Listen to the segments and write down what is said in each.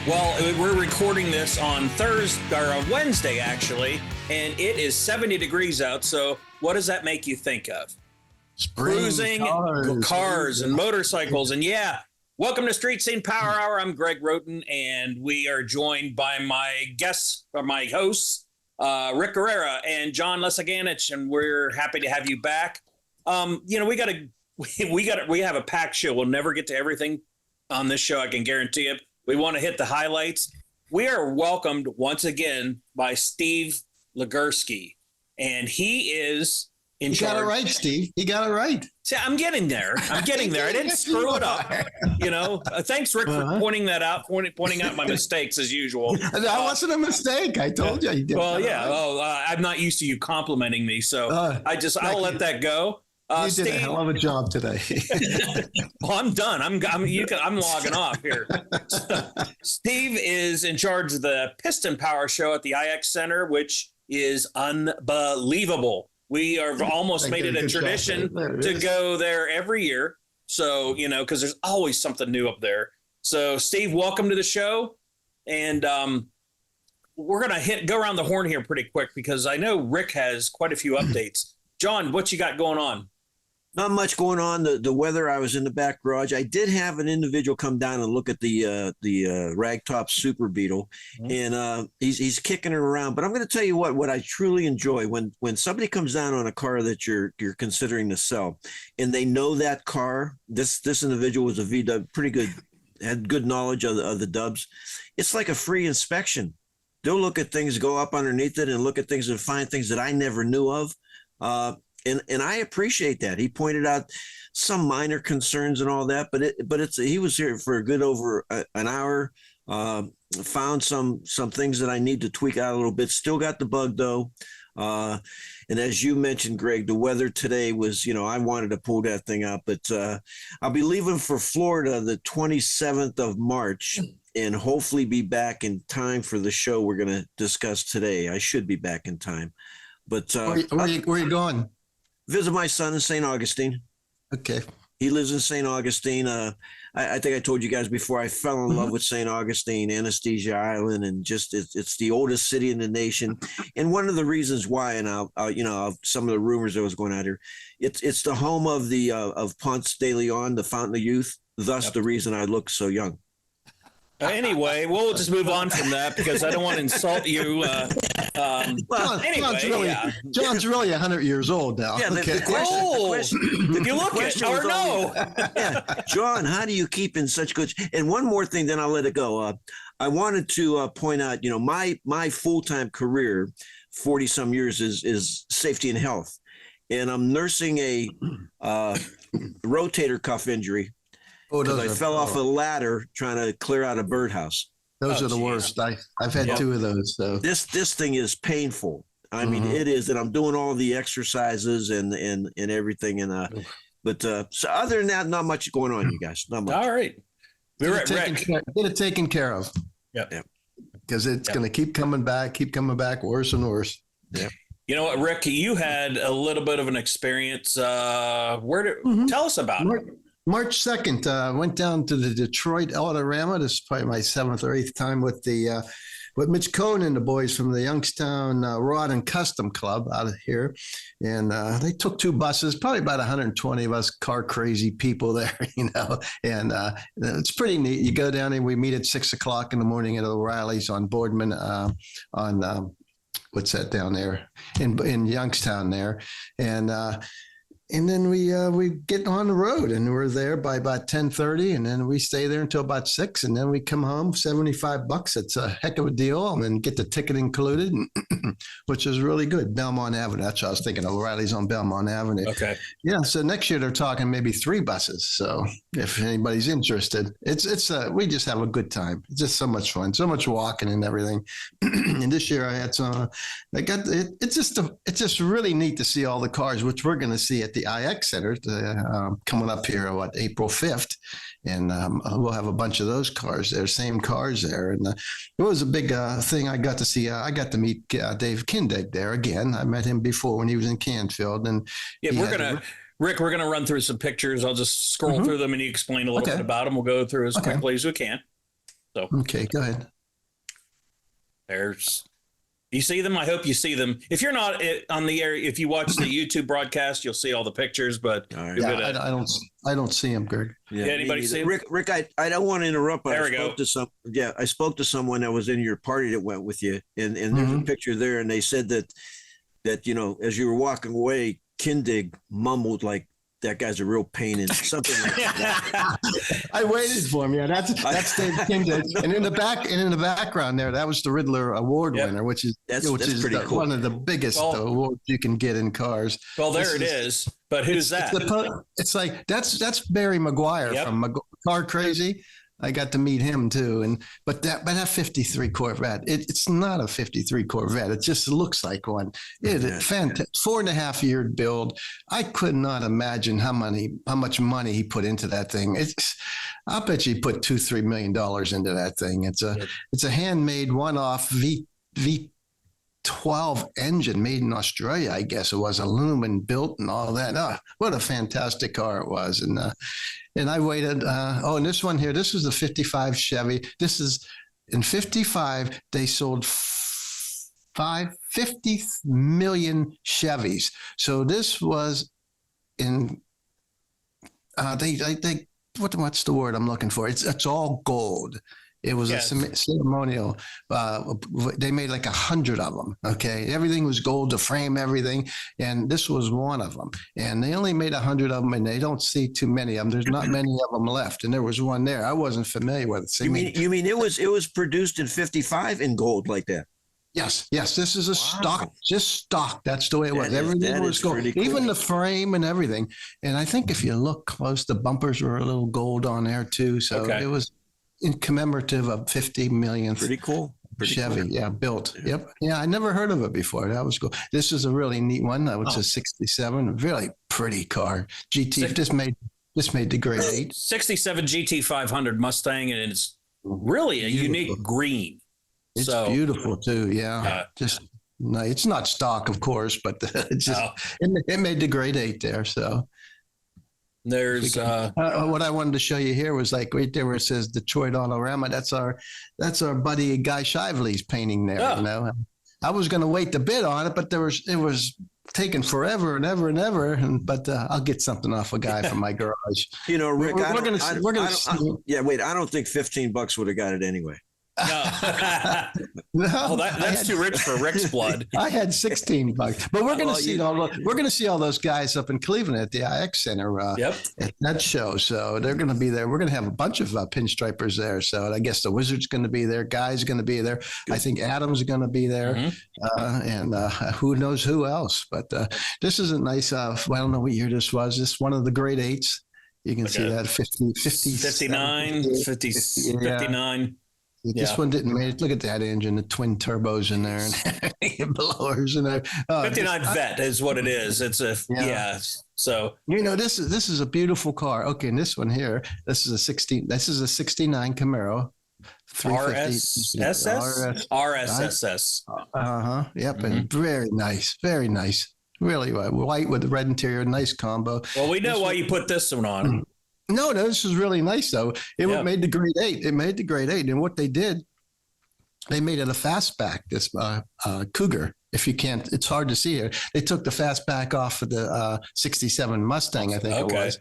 Well, we're recording this on Thursday or on Wednesday, actually, and it is 70 degrees out. So, what does that make you think of? Spring, Cruising, cars and motorcycles, and welcome to Street Scene Power Hour. I'm Greg Roten, and we are joined by my guests, or my hosts, Rick Guerrera and John Lesaganich, and we're happy to have you back. We have a packed show. We'll never get to everything on this show, I can guarantee it. We want to hit the highlights. We are welcomed once again by Steve Legerski, and he is in charge. You got it right, Steve. You got it right. See, I'm getting there. I didn't screw it up. Thanks, Rick, for pointing that out, pointing out my mistakes as usual. That wasn't a mistake. I told you. You did. Well, yeah. Right. I'm not used to you complimenting me, so I'll let that go. You did a hell of a job today. Well, I'm done. I'm logging off here. Steve is in charge of the Piston Power show at the IX Center, which is unbelievable. We are almost made it a tradition to go there every year. So, because there's always something new up there. So, Steve, welcome to the show. And we're going to go around the horn here pretty quick because I know Rick has quite a few updates. John, what you got going on? Not much going on. The weather, I was in the back garage. I did have an individual come down and look at the Ragtop Super Beetle, and he's kicking it around. But I'm going to tell you what I truly enjoy when somebody comes down on a car that you're considering to sell, and they know that car. This individual was a VW, pretty good, had good knowledge of the dubs. It's like a free inspection. They'll look at things, go up underneath it, and look at things and find things that I never knew of. And I appreciate that. He pointed out some minor concerns and all that, but he was here for a good over an hour. Found some things that I need to tweak out a little bit. Still got the bug though. And as you mentioned, Greg, the weather today was, I wanted to pull that thing out, but I'll be leaving for Florida the 27th of March and hopefully be back in time for the show we're going to discuss today. I should be back in time. But where you going? Visit my son in St. Augustine. Okay. He lives in St. Augustine. I think I told you guys before, I fell in love with St. Augustine, Anesthesia Island, and just it's the oldest city in the nation. And one of the reasons why, and some of the rumors that was going out here, it's the home of of Ponce de Leon, the Fountain of Youth. Thus, the reason I look so young. Anyway, we'll just move on from that because I don't want to insult you. John's really 100 years old now. Yeah, okay. the question, if you look at or no. John, how do you keep in such good? And one more thing, then I'll let it go. I wanted to point out, my full-time career, 40 some years is safety and health, and I'm nursing a rotator cuff injury. Because I fell off a ladder trying to clear out a birdhouse. Those are the worst. I've had two of those. So this thing is painful. I mean, it is, and I'm doing all the exercises and everything. And so other than that, not much going on, you guys. Not much. All right, get it taken care of. Yeah. Because it's going to keep coming back, worse and worse. Yeah. You know what, Rick? You had a little bit of an experience. Tell us about it. March 2nd, I went down to the Detroit Autorama. This is probably my 7th or 8th time with Mitch Cohn and the boys from the Youngstown Rod and Custom Club out of here. And they took two buses, probably about 120 of us car crazy people there, and it's pretty neat. You go down and we meet at 6 o'clock in the morning at O'Reilly's on Boardman what's that down there in Youngstown there. And then we get on the road, and we're there by about 10:30, and then we stay there until about 6, and then we come home. $75. It's a heck of a deal, and then get the ticket included, which is really good. Belmont Avenue. That's what I was thinking of. O'Reilly's on Belmont Avenue. Okay. Yeah. So next year they're talking maybe 3 buses. So if anybody's interested, it's we just have a good time. It's just so much fun, so much walking and everything. And this year I had some. It's just really neat to see all the cars, which we're going to see at the IX Center coming up here, April 5th. And we'll have a bunch of those cars there, same cars there. And it was a big thing I got to see. I got to meet Dave Kindig there again. I met him before when he was in Canfield. And Rick, we're going to run through some pictures. I'll just scroll through them and you explain a little bit about them. We'll go through as quickly as we can. So Okay, go ahead. there's, you see them. I hope you see them. If you're not on the air, if you watch the YouTube broadcast, you'll see all the pictures. But All right. Yeah, gonna, I don't see him, Greg. Yeah, anybody me see neither. him? Rick, I don't want to interrupt, but There I we spoke go. to I spoke to someone that was in your party that went with you, and there's a picture there, and they said that as you were walking away, Kindig mumbled like, that guy's a real pain in something like that. I waited for him. Yeah, that's Dave Kindig. And in the background there, that was the Riddler Award winner, which is That's pretty cool. one of the biggest awards you can get in cars. Well, there it is. But who's that? It's like that's Barry Maguire from Car Crazy. I got to meet him too, but that 53 Corvette, it's not a 53 Corvette. It just looks like one. It's fantastic. 4.5 year build. I could not imagine how much money he put into that thing. I'll bet you he put $2-3 million into that thing. It's a handmade one-off V12 engine made in Australia. I guess it was aluminum built and all that. Oh, what a fantastic car it was. And I waited. And this one here, this is the 55 Chevy. This is in 55, they sold 50 million Chevys. So this was in, what's the word I'm looking for? It's all gold. It was a ceremonial. They made like 100 of them. Okay, everything was gold, the frame, everything, and this was one of them. And they only made 100 of them, and they don't see too many of them. There's not many of them left, and there was one there. I wasn't familiar with it. You mean it was produced in 55 in gold like that? Yes. This is a stock, just stock. That's the way it was. Everything was gold, cool. Even the frame and everything. And I think if you look close, the bumpers were a little gold on there too. So it was in commemorative of 50 millionth. Pretty cool. Chevy, built. Yeah. Yep. Yeah, I never heard of it before. That was cool. This is a really neat one. That was a 67. Really pretty car. GT just made the grade 8. 67 GT 500 Mustang, and it's really a unique green. It's beautiful too. Yeah. No, it's not stock, of course, but it's just it made the grade 8 there. So there's what I wanted to show you here was like right there where it says Detroit Autorama. That's our buddy Guy Shively's painting there. I was going to wait to bid on it, but it was taking forever and ever and ever. But I'll get something off a guy from my garage. Rick, we're going to. Wait, I don't think $15 would have got it anyway. No, that's too rich for Rick's blood. I had $16, but we're going to see all those guys up in Cleveland at the IX Center at that show. So they're going to be there. We're going to have a bunch of pinstripers there. So I guess the Wizard's going to be there. Guy's going to be there. Good. I think Adam's going to be there, and who knows who else. But this is a nice. I don't know what year this was. This is one of the grade 8s. You can see that 59, 59. This one didn't make it. Look at that engine, the twin turbos in there and blowers in there. 59 Vet is what it is. It's a So this is a beautiful car. Okay, and this one here, this is a 69 Camaro. RSSS. Yep, and very nice, very nice. Really white with the red interior, nice combo. Well, we know why you put this one on. No, this is really nice though. It made the grade 8. It made the grade 8, and what they did, they made it a fastback. This Cougar. If you can't, it's hard to see here. They took the fastback off of the '67 Mustang, I think it was.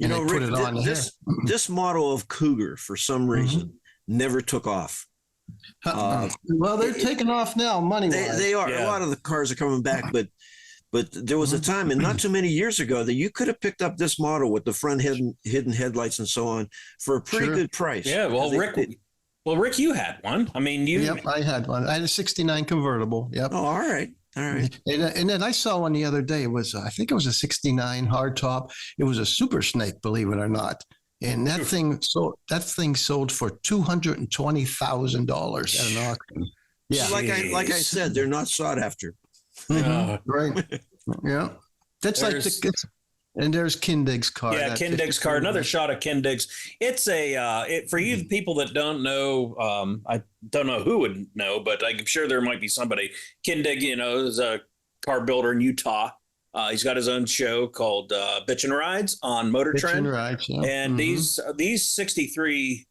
And they put it on this model of Cougar for some reason never took off. Well, they're taking off now, money. They are. A lot of the cars are coming back, but there was a time, and not too many years ago, that you could have picked up this model with the front hidden headlights and so on for a pretty good price. Yeah, well, Rick, you had one. I mean, Yep, I had one. I had a '69 convertible. Yep. Oh, all right. And then I saw one the other day. It was I think it was a '69 hardtop. It was a Super Snake, believe it or not. And that thing sold for $220,000 at an auction. Yeah, like I said, they're not sought after. Right. Yeah. That's and there's Kindig's car. Yeah, Kindig's car. Another shot of Kindig's. It's for you people that don't know, I don't know who would know, but I'm sure there might be somebody. Kindig, is a car builder in Utah. He's got his own show called Bitchin' Rides on Motor Trend. Rides, yeah. And these 63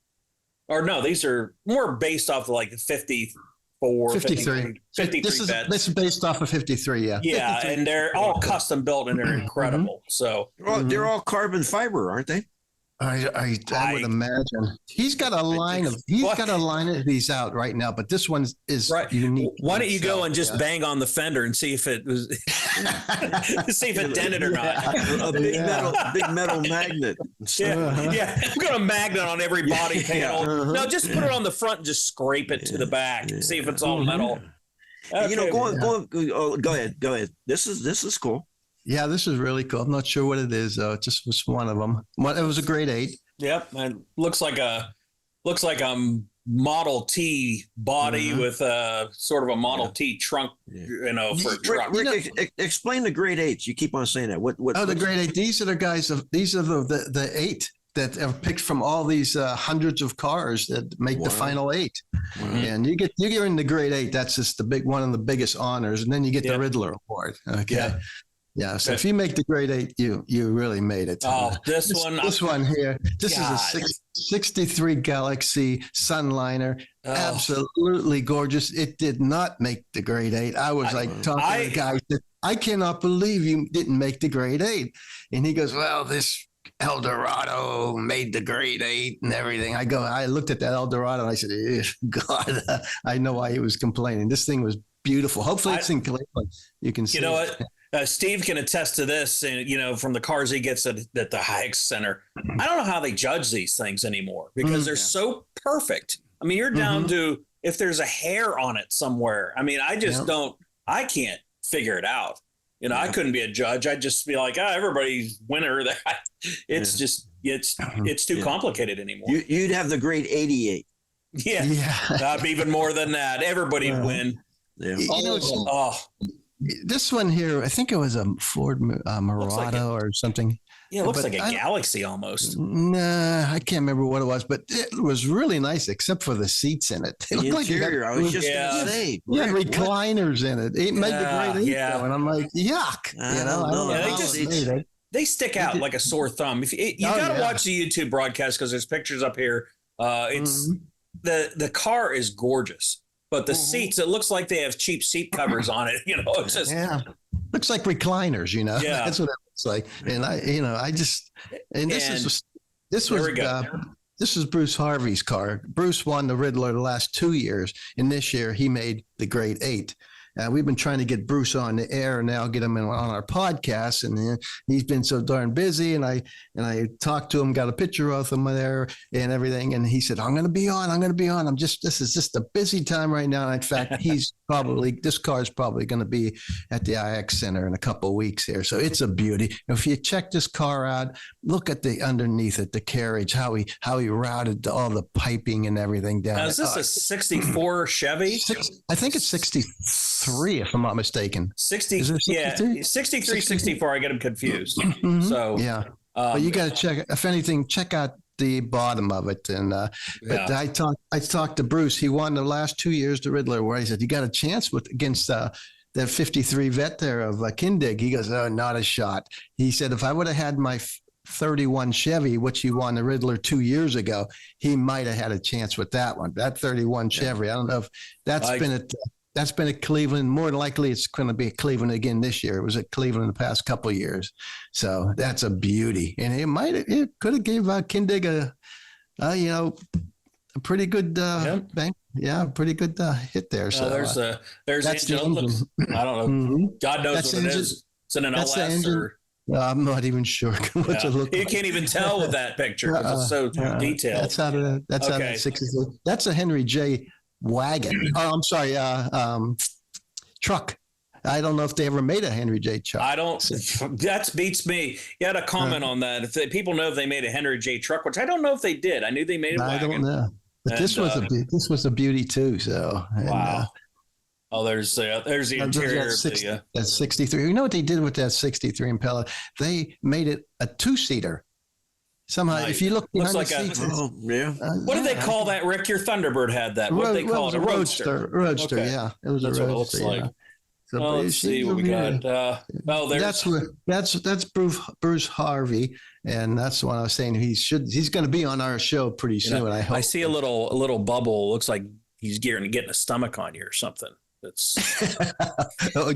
or no, these are more based off of like 54, 53. 53 This is based off of 53, yeah. Yeah, 53. and they're all custom built and they're incredible. So They're all carbon fiber, aren't they? I would imagine he's got a line of these out right now, but this one is unique. Why don't you go and just bang on the fender and see if it was see if it dented or not? A big metal magnet. Yeah. I'm gonna magnet on every body panel. No, just put it on the front and just scrape it to the back. See if it's all metal. Okay. Go ahead. This is cool. Yeah, this is really cool. I'm not sure what it is though. It just was one of them. It was a grade 8. Yep, and looks like a Model T body with a sort of a Model T trunk, for a truck. Rick, explain the grade 8s. You keep on saying that. What? The grade 8. These are the guys. These are the 8 that are picked from all these hundreds of cars that make the final 8. Wow. And you get in the grade 8. That's just one of the biggest honors, and then you get the Riddler Award. Okay. Yeah, so if you make the grade 8, you really made it. This one here. This is a 63 Galaxy Sunliner. Absolutely gorgeous. It did not make the grade 8. I was talking to the guy. I cannot believe you didn't make the grade 8. And he goes, well, this Eldorado made the grade 8 and everything. I looked at that Eldorado and I said, God, I know why he was complaining. This thing was beautiful. Hopefully it's in Cleveland. You can see. You know what? Steve can attest to this, from the cars he gets at the HiX Center. I don't know how they judge these things anymore because they're so perfect. I mean, you're down to if there's a hair on it somewhere. I mean, I just I can't figure it out. I couldn't be a judge. I'd just be like, everybody's winner. It's just, it's too complicated anymore. You'd have the grade 88. Yeah. Even more than that. Everybody'd win. Yeah. This one here, I think it was a Ford Murata or something. Yeah, it looks like a Galaxy almost. Nah, I can't remember what it was, but it was really nice, except for the seats in it. They looked interior, I was just going to say. Yeah, recliners in it. It made the grade 8, though, and I'm like, yuck. I don't know. They stick out like a sore thumb. You got to watch the YouTube broadcast because there's pictures up here. It's the car is gorgeous. But the seats, it looks like they have cheap seat covers on it. It's just looks like recliners. Yeah, that's what it looks like. And this is Bruce Harvey's car. Bruce won the Riddler the last 2 years, and this year he made the grade 8. We've been trying to get Bruce on the air and now get him on our podcast, and he's been so darn busy. And I talked to him, got a picture of him there and everything, and he said, "I'm going to be on. This is just a busy time right now." And in fact, this car is probably going to be at the IX Center in a couple of weeks here. So it's a beauty. If you check this car out, look at the underneath it, the carriage, how he routed all the piping and everything down. Now, is this a 64 Chevy? I think it's 63, if I'm not mistaken. 63, 64. I get them confused. So but you got to check out the bottom of it. And but I talked to Bruce. He won the last 2 years the Riddler, where he said, "You got a chance against that 53 vet there of Kindig." He goes, "Oh, not a shot." He said, "If I would have had my 31 Chevy, which he won the Riddler 2 years ago, he might have had a chance with that one. That 31 Chevy. I don't know if that's been at Cleveland. More than likely, it's going to be at Cleveland again this year. It was at Cleveland the past couple of years. So that's a beauty. And it could have gave Kindig a pretty good bank. Yeah, pretty good hit there. So there's that's the engine. I don't know. God knows what it is. It's an LS or... I'm not even sure what it looks like. You can't even tell with that picture because it's so detailed. That's out of 63. That's a Henry J. wagon. Oh, I'm sorry, truck. I don't know if they ever made a Henry J. truck. I don't. That beats me. You had a comment on that. If people know if they made a Henry J. truck, which I don't know if they did. I knew they made a wagon. I don't know, but this was a beauty too. So wow. There's the interior. That's 63. You know what they did with that 63 Impala? They made it a 2-seater. Somehow, if you look behind the seats, what did they call that, Rick? Your Thunderbird had that. What did they call it? A roadster. Roadster, okay. Yeah. It was a roadster. What it looks like. So Well, let's see what we got. That's Bruce Harvey, and that's the one I was saying he's going to be on our show pretty soon. I hope. I see a little bubble. Looks like he's getting a stomach on you or something. That's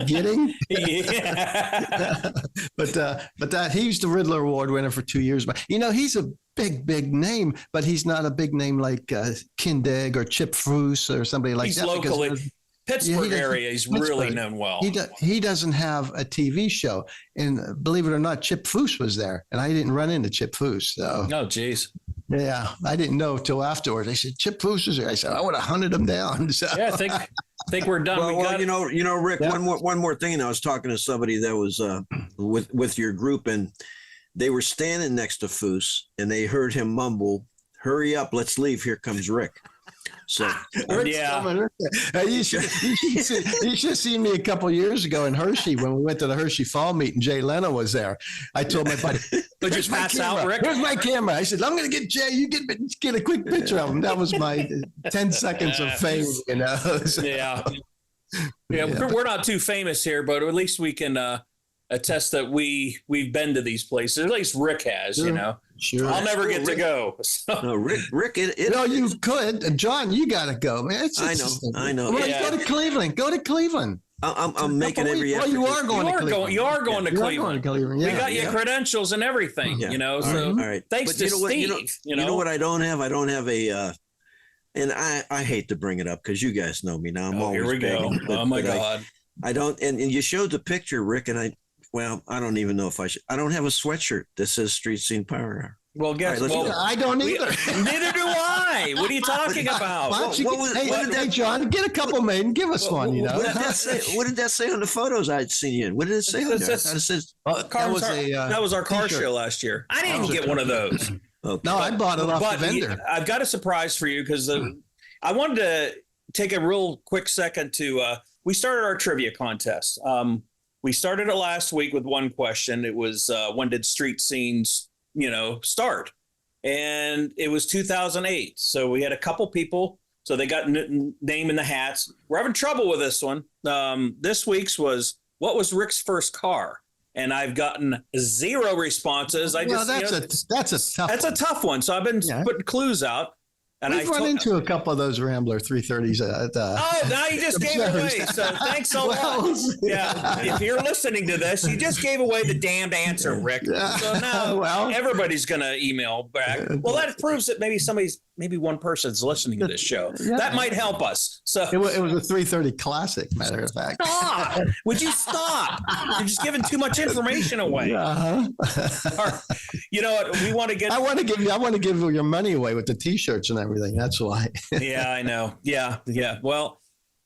getting. Yeah. but that he's the Riddler Award winner for 2 years. But he's a big name, but he's not a big name like Kindig or Chip Foose or somebody like he's that. Locally. Pittsburgh area, he's really known well. He doesn't have a TV show, and believe it or not, Chip Foose was there, and I didn't run into Chip Foose. So, oh, geez, yeah, I didn't know till afterwards. They said Chip Foose is there. I said I would have hunted him down. So. Yeah, I think we're done. Well, Rick. Yeah. One more thing. And I was talking to somebody that was with your group, and they were standing next to Foose, and they heard him mumble, "Hurry up, let's leave. Here comes Rick." So yeah, you should have seen me a couple years ago in Hershey when we went to the Hershey Fall meet and Jay Leno was there. I told my buddy, "But just pass out, Rick. Here's my camera." I said, "I'm going to get Jay. You get a quick picture of him." That was my 10 seconds of fame, So, yeah. We're not too famous here, but at least we can attest that we've been to these places. At least Rick has, Sure. I'll never get to go. So. No, Rick. You could. John, you got to go, man. I know. Well, yeah. Go to Cleveland. I'm making every effort. You are going to Cleveland. You are going to Cleveland. Yeah, we got your credentials and everything, So all right. Thanks to Steve. You know what I don't have? I don't have a and I hate to bring it up because you guys know me now. I'm always here we go. But, oh my God. I don't and you showed the picture, Rick, and I don't even know if I should. I don't have a sweatshirt that says Street Scene Power Hour. Well, I don't either. Neither do I. What are you talking about? Hey, John, get a couple made and give us one. What did that say on the photos I'd seen you in? What did it say on there? It says that was our car show last year. I didn't get one of those. Okay. No, I bought it off the vendor. I've got a surprise for you because I wanted to take a real quick second to. We started our trivia contest. We started it last week with one question. It was when did street scenes, start? And it was 2008. So we had a couple people. So they got name in the hats. We're having trouble with this one. This week's was, what was Rick's first car? And I've gotten 0 responses. That's a tough one. So I've been putting clues out. And We've run into a couple of those Rambler 330s. Now you just gave away. So thanks a lot. Yeah. If you're listening to this, you just gave away the damned answer, Rick. So now everybody's going to email back. Well, that proves that maybe one person's listening to this show. Yeah. That might help us. So it was a 330 Classic, matter of fact. Stop! Would you stop? You're just giving too much information away. Uh-huh. You know what? We want to get. I want to give your money away with the T-shirts and everything. That's why. Yeah, I know. Yeah. Well,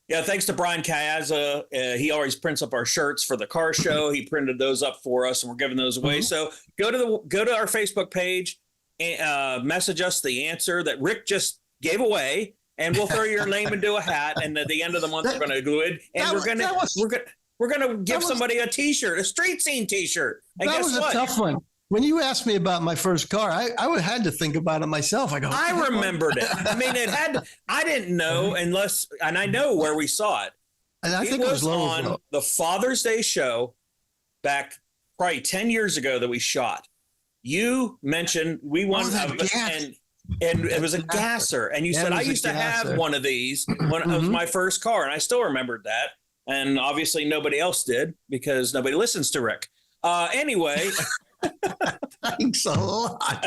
thanks to Brian Caazza. He always prints up our shirts for the car show. He printed those up for us, and we're giving those away. Mm-hmm. So go to our Facebook page, and message us the answer that Rick just gave away, and we'll throw your name into a hat. And at the end of the month, we're going to do it, and we're gonna give somebody a T-shirt, a Street Scene T-shirt. And that was a tough one. When you asked me about my first car, I had to think about it myself. I remembered it. I mean, I didn't know and I know where we saw it. And I think it was on the Father's Day show back probably 10 years ago that we shot. You mentioned we wanted and it was a gasser. And you said, I used to have one of these when it was my first car. And I still remembered that. And obviously nobody else did because nobody listens to Rick. Anyway. Thanks a lot.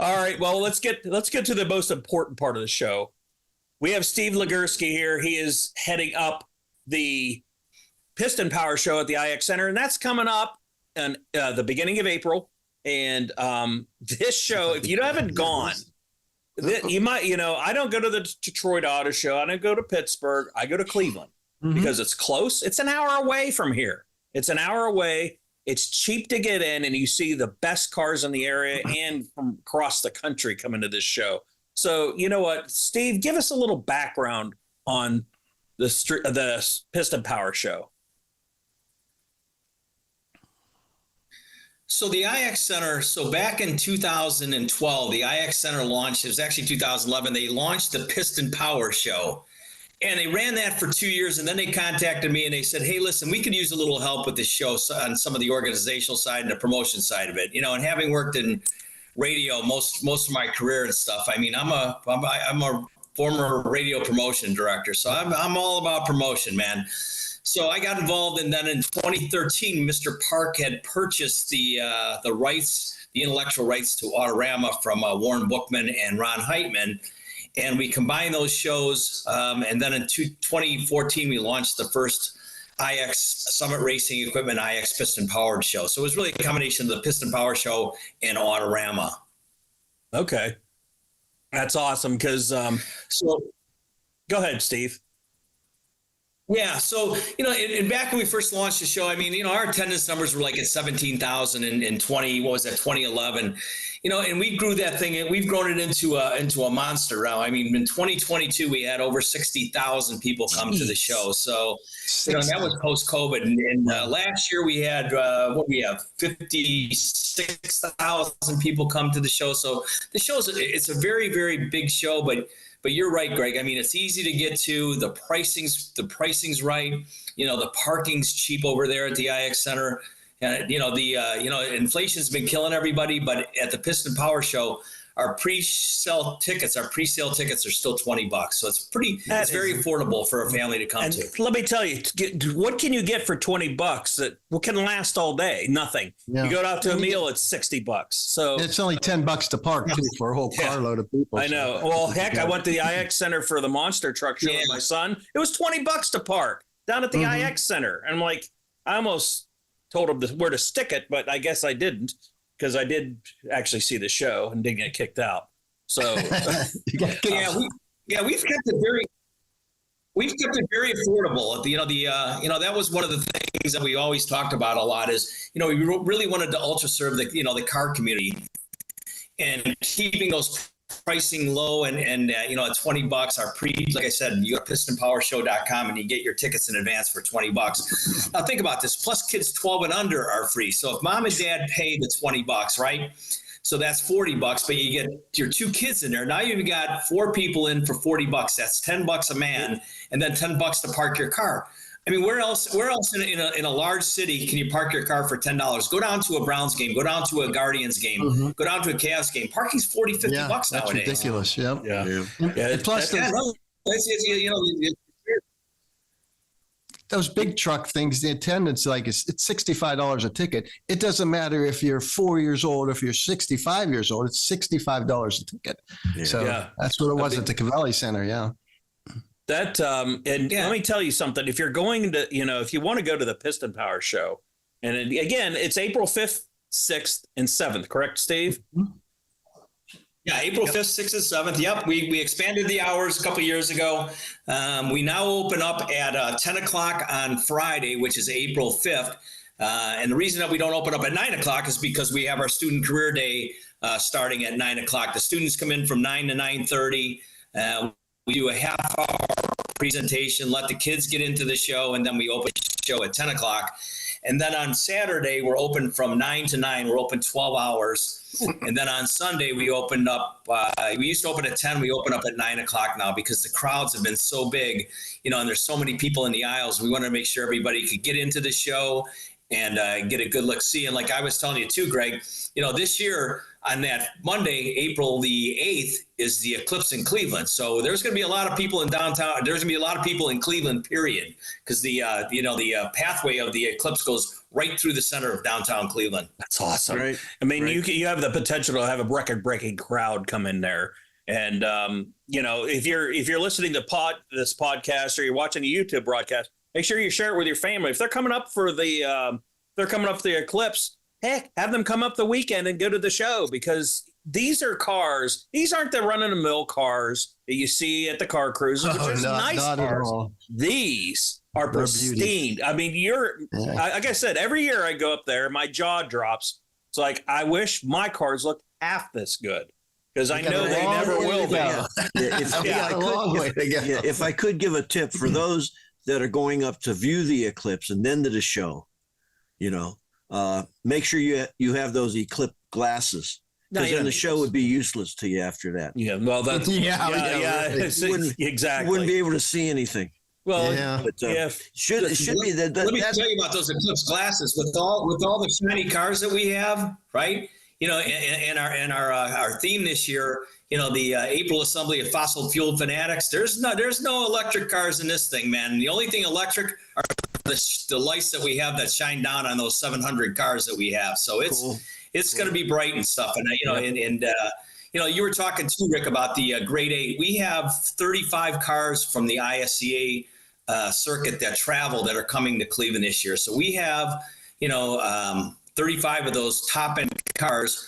All right. Well, let's get to the most important part of the show. We have Steve Legerski here. He is heading up the Piston Power show at the IX Center, and that's coming up in the beginning of April. And this show, if you haven't gone, you might, I don't go to the Detroit Auto Show. I don't go to Pittsburgh. I go to Cleveland because it's close. It's an hour away from here. It's an hour away. It's cheap to get in, and you see the best cars in the area and from across the country coming to this show. So, you know what, Steve, give us a little background on the Piston Power show. So the IX Center, back in 2012, the IX Center launched, it was actually 2011, they launched the Piston Power show. And they ran that for 2 years, and then they contacted me and they said, "Hey, listen, we could use a little help with this show on some of the organizational side and the promotion side of it." You know, and having worked in radio most of my career and stuff, I mean, I'm a former radio promotion director, so I'm all about promotion, man. So I got involved, and then in 2013, Mr. Park had purchased the rights, the intellectual rights to Autorama from Warren Bookman and Ron Heitman. And we combined those shows. And then in 2014, we launched the first IX Summit Racing Equipment, IX Piston Powered show. So it was really a combination of the Piston Power show and Autorama. Okay. That's awesome. Because, so go ahead, Steve. Yeah. So, and back when we first launched the show, I mean, our attendance numbers were like at 17,000 in 2011, and we grew that thing, and we've grown it into a monster now. I mean, in 2022, we had over 60,000 people come to the show. So, and that was post-COVID. And last year we had, 56,000 people come to the show. So the it's a very, very big show, but you're right, Greg. I mean, it's easy to get to. The pricing's right. The parking's cheap over there at the IX Center. And inflation's been killing everybody. But at the Piston Power Show, our pre-sale tickets are still $20. So it's very affordable for a family to come to. Let me tell you, what can you get for $20 that can last all day? Nothing. Yeah. You go out to a meal, it's $60. So it's only $10 to park too for a whole carload of people. I know. Well, heck, I went to the IX Center for the Monster Truck Show with my son. It was $20 to park down at the IX Center. And I'm like, I almost told him where to stick it, but I guess I didn't. Because I did actually see the show and didn't get kicked out. So we've kept it very affordable. That was one of the things that we always talked about a lot is, we really wanted to ultra serve the car community and keeping those pricing low and at $20, our like I said, you go to pistonpowershow.com and you get your tickets in advance for $20. Now think about this, plus kids 12 and under are free. So if mom and dad pay the $20, right? So that's $40, but you get your two kids in there. Now you've got four people in for $40. That's $10 a man, and then $10 to park your car. I mean, where else in a large city can you park your car for $10? Go down to a Browns game, go down to a Guardians game, go down to a Cavs game. Parking's $40, $50 nowadays. That's ridiculous. Yep. Yeah. Plus, those big truck things, the attendance, like it's $65 a ticket. It doesn't matter if you're 4 years old, if you're 65 years old, it's $65 a ticket. Yeah. So that's what it was at the Cavalli Center. Yeah. Let me tell you something. If you're going to, if you want to go to the Piston Power show, and again, it's April 5th, 6th, and 7th, correct, Steve? Yeah, April 5th, 6th, and 7th. Yep, we expanded the hours a couple of years ago. We now open up at 10 o'clock on Friday, which is April 5th. And the reason that we don't open up at 9 o'clock is because we have our Student Career Day starting at 9 o'clock. The students come in from 9 to 9:30. We do a half-hour presentation, let the kids get into the show, and then we open the show at 10 o'clock. And then on Saturday, we're open from 9 to 9. We're open 12 hours. And then on Sunday, we opened up. We used to open at 10. We open up at 9 o'clock now because the crowds have been so big, and there's so many people in the aisles. We wanted to make sure everybody could get into the show and get a good look. See, and like I was telling you too, Greg, this year on that Monday, April the 8th, is the eclipse in Cleveland. So there's going to be a lot of people in downtown. There's going to be a lot of people in Cleveland, period, because the pathway of the eclipse goes right through the center of downtown Cleveland. That's awesome. Right. I mean, you have the potential to have a record-breaking crowd come in there. And if you're listening to this podcast or you're watching a YouTube broadcast, make sure you share it with your family. If they're coming up for the eclipse, heck, have them come up the weekend and go to the show, because these are cars. These aren't the run-of-the-mill cars that you see at the car cruises, which are nice cars. These are pristine. I mean, like I said, every year I go up there, my jaw drops. It's like, I wish my cars looked half this good, because I know they never will be. If I could give a tip for those that are going up to view the eclipse and then to the show, make sure you have those eclipse glasses. Because then the show would be useless to you after that. Yeah, well, that's Yeah, You wouldn't, exactly. you wouldn't be able to see anything. Well, Yeah. But should be that. Let me That's tell you about those Eclipse glasses with all the shiny cars that we have, right? You know, and our theme this year, you know, the April Assembly of Fossil Fuel Fanatics. There's no electric cars in this thing, man. The only thing electric are the lights that we have that shine down on those 700 cars that we have. So it's going to be bright and stuff. And you know, you know, you were talking too, Rick, about the grade 8. We have 35 cars from the ISCA circuit that travel that are coming to Cleveland this year. So we have, you know, 35 of those top end cars.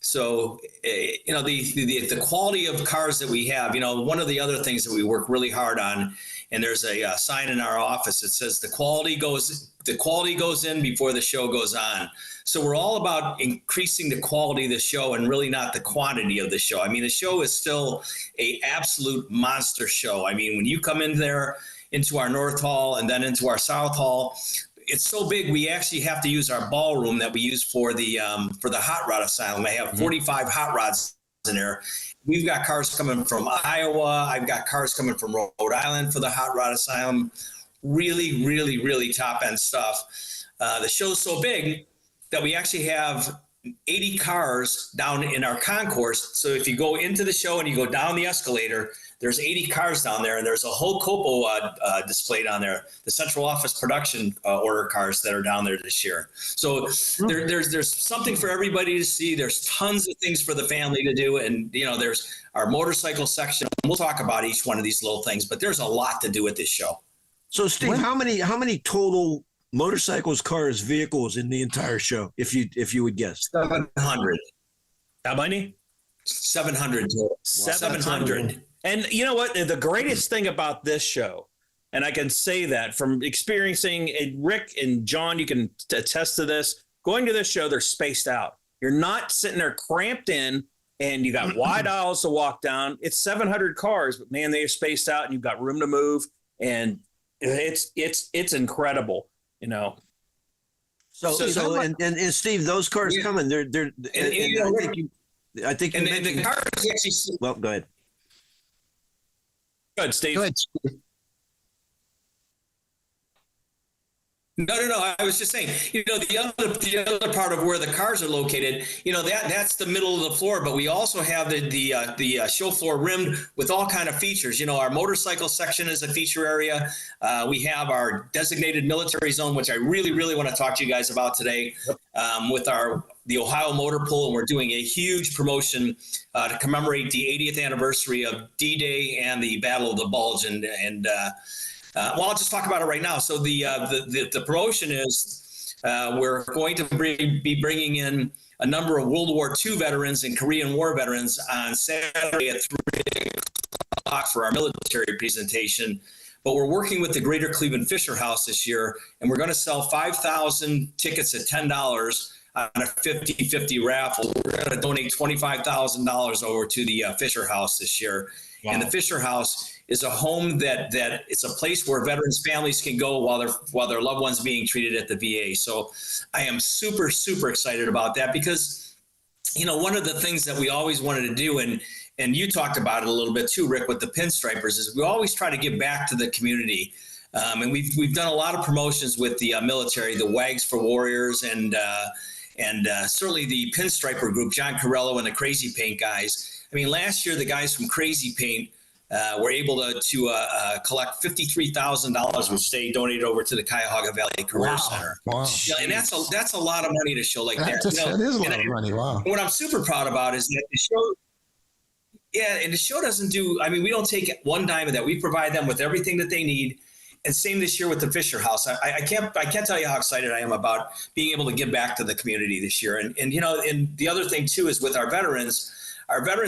So, you know, the quality of cars that we have, you know, one of the other things that we work really hard on, and there's a sign in our office that says the quality goes in before the show goes on. So we're all about increasing the quality of the show and really not the quantity of the show. I mean, the show is still a absolute monster show. I mean, when you come in there into our North Hall and then into our South Hall, it's so big we actually have to use our ballroom that we use for the hot rod asylum. I have 45 hot rods in there. We've got cars coming from Iowa. I've got cars coming from Rhode Island for the hot rod asylum. Really, really, really top end stuff. The show's so big that we actually have 80 cars down in our concourse. So if you go into the show and you go down the escalator, there's 80 cars down there, and there's a whole Copo displayed on there, the central office production order cars that are down there this year. So there's something for everybody to see. There's tons of things for the family to do. And, you know, there's our motorcycle section. We'll talk about each one of these little things, but there's a lot to do with this show. So, Steve, how many total motorcycles, cars, vehicles in the entire show, if you would guess? 700. How many? 700 total. 700. And you know what? The greatest thing about this show, and I can say that from experiencing, and Rick and John, you can attest to this, going to this show, they're spaced out. You're not sitting there cramped in and you got wide aisles to walk down. It's 700 cars, but man, they're spaced out and you've got room to move. And it's incredible, you know. So and Steve, those cars coming, they're I think you mentioned the cars actually. Well, go ahead. Good, Steve. Go ahead, Steve. No. I was just saying, you know, the other part of where the cars are located, you know, that's the middle of the floor, but we also have the show floor rimmed with all kind of features. You know, our motorcycle section is a feature area. We have our designated military zone, which I really, really want to talk to you guys about today, with the Ohio Motor Pool, and we're doing a huge promotion to commemorate the 80th anniversary of D-Day and the Battle of the Bulge, and well, I'll just talk about it right now. So the promotion is we're going to be bringing in a number of World War II veterans and Korean War veterans on Saturday at 3 o'clock for our military presentation. But we're working with the Greater Cleveland Fisher House this year, and we're going to sell 5,000 tickets at $10 on a 50-50 raffle. We're going to donate $25,000 over to the Fisher House this year. Wow. And the Fisher House is a home that it's a place where veterans' families can go while their loved ones being treated at the VA. So I am super, super excited about that because, you know, one of the things that we always wanted to do, and you talked about it a little bit too, Rick, with the pinstripers, is we always try to give back to the community. And we've done a lot of promotions with the military, the Wags for Warriors, and certainly the pinstriper group, John Corello and the Crazy Paint guys. I mean, last year, the guys from Crazy Paint were able to collect $53,000, which they donated over to the Cuyahoga Valley Career Center. Wow. Yeah, and that's a lot of money to show like that. That is a lot of money. Wow. What I'm super proud about is that the show, and the show doesn't do, I mean, we don't take one dime of that. We provide them with everything that they need. And same this year with the Fisher House. I can't tell you how excited I am about being able to give back to the community this year. And you know, and the other thing too is with our veterans